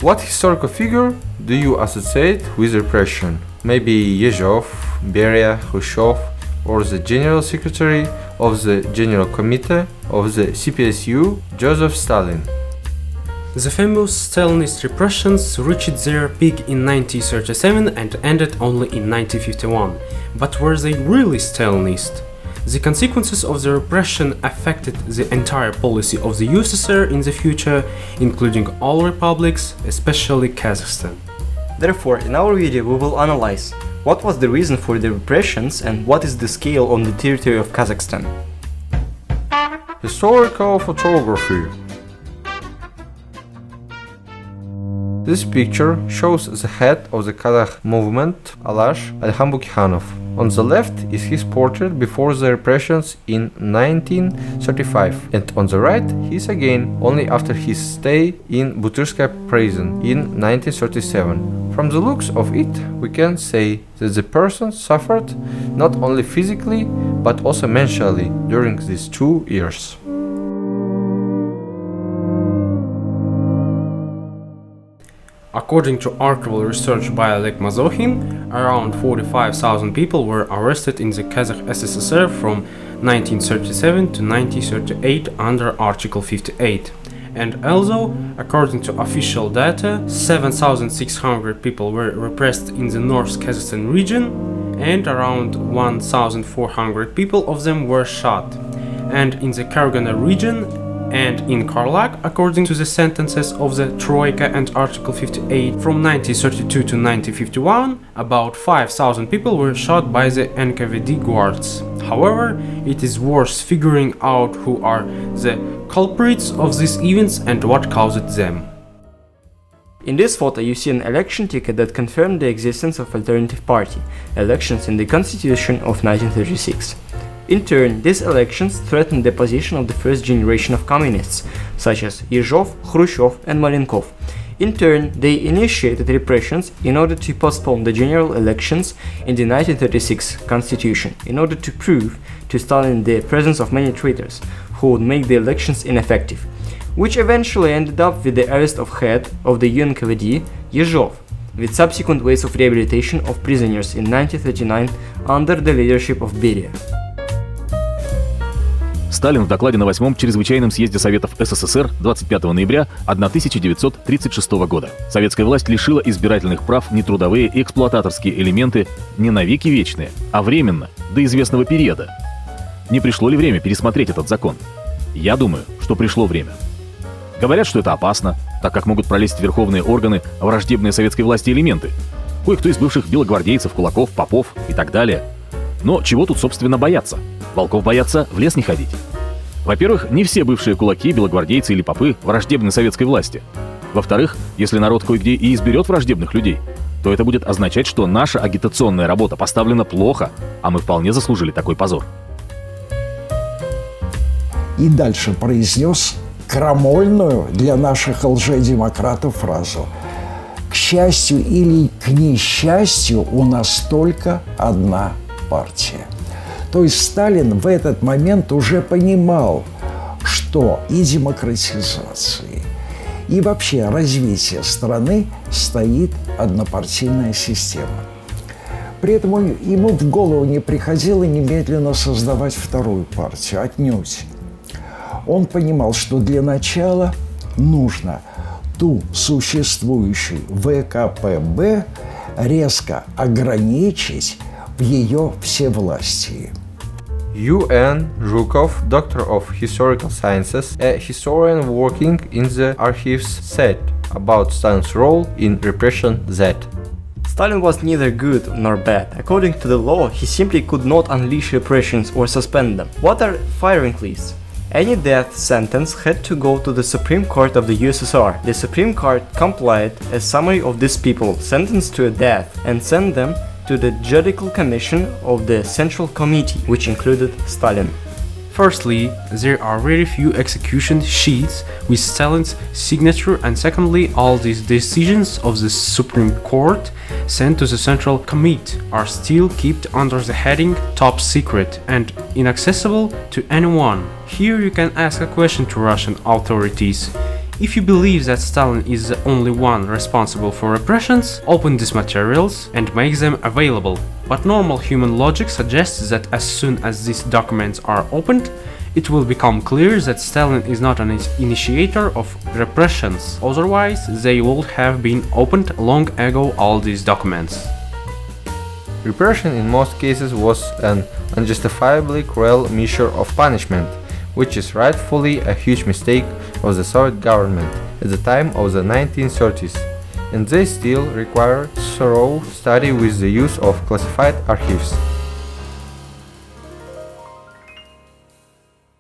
What historical figure do you associate with repression? Maybe Yezhov, Beria, Khrushchev, or the General Secretary of the General Committee of the CPSU, Joseph Stalin. The famous Stalinist repressions reached their peak in 1937 and ended only in 1951. But were they really Stalinist? The consequences of the repression affected the entire policy of the USSR in the future, including all republics, especially Kazakhstan. Therefore, in our video we will analyze what was the reason for the repressions and what is the scale on the territory of Kazakhstan. Historical photography. This picture shows the head of the Kazakh movement, Alikhan Zhuma. On the left is his portrait before the repressions in 1935, and on the right he is again only after his stay in Butyrskaya prison in 1937. From the looks of it, we can say that the person suffered not only physically but also mentally during these 2 years. According to archival research by Oleg Mazokhin, around 45,000 people were arrested in the Kazakh SSSR from 1937 to 1938 under Article 58. And although, according to official data, 7,600 people were repressed in the North Kazakhstan region, and around 1,400 people of them were shot. And in the Karaganda region, and in Karlak, according to the sentences of the Troika and Article 58 from 1932 to 1951, about 5,000 people were shot by the NKVD guards. However, it is worth figuring out who are the culprits of these events and what caused them. In this photo you see an election ticket that confirmed the existence of alternative party, elections in the Constitution of 1936. In turn, these elections threatened the position of the first generation of communists, such as Yezhov, Khrushchev and Malenkov. In turn, they initiated repressions in order to postpone the general elections in the 1936 constitution, in order to prove to Stalin the presence of many traitors who would make the elections ineffective, which eventually ended up with the arrest of head of the UNKVD, Yezhov, with subsequent waves of rehabilitation of prisoners in 1939 under the leadership of Beria. Сталин в докладе на 8-м чрезвычайном съезде Советов СССР 25 ноября 1936 года. Советская власть лишила избирательных прав нетрудовые и эксплуататорские элементы не навеки вечные, а временно, до известного периода. Не пришло ли время пересмотреть этот закон? Я думаю, что пришло время. Говорят, что это опасно, так как могут пролезть в верховные органы враждебные советской власти элементы. Кое-кто из бывших белогвардейцев, кулаков, попов и так далее. Но чего тут, собственно, бояться? Волков боятся в лес не ходить. Во-первых, не все бывшие кулаки, белогвардейцы или попы враждебны советской власти. Во-вторых, если народ кое-где и изберет враждебных людей, то это будет означать, что наша агитационная работа поставлена плохо, а мы вполне заслужили такой позор. И дальше произнес крамольную для наших лжедемократов фразу: «К счастью или к несчастью, у нас только одна партия». То есть Сталин в этот момент уже понимал, что и демократизации, и вообще развитие страны стоит однопартийная система. При этом ему в голову не приходило немедленно создавать вторую партию, отнюдь. Он понимал, что для начала нужно ту существующую ВКПБ резко ограничить в ее всевластии. U.N. Zhukov, Doctor of Historical Sciences, a historian working in the archives, said about Stalin's role in repression that Stalin was neither good nor bad. According to the law, he simply could not unleash repressions or suspend them. What are firing lists? Any death sentence had to go to the Supreme Court of the USSR. The Supreme Court compiled a summary of these people sentenced to a death and sent them to the Judicial Commission of the Central Committee, which included Stalin. Firstly, there are very few execution sheets with Stalin's signature, and secondly, all these decisions of the Supreme Court sent to the Central Committee are still kept under the heading Top Secret and inaccessible to anyone. Here you can ask a question to Russian authorities. If you believe that Stalin is the only one responsible for repressions, open these materials and make them available. But normal human logic suggests that as soon as these documents are opened, it will become clear that Stalin is not an initiator of repressions. Otherwise, they would have been opened long ago, all these documents. Repression in most cases was an unjustifiably cruel measure of punishment, which is rightfully a huge mistake of the Soviet government at the time of the 1930s, and they still require thorough study with the use of classified archives.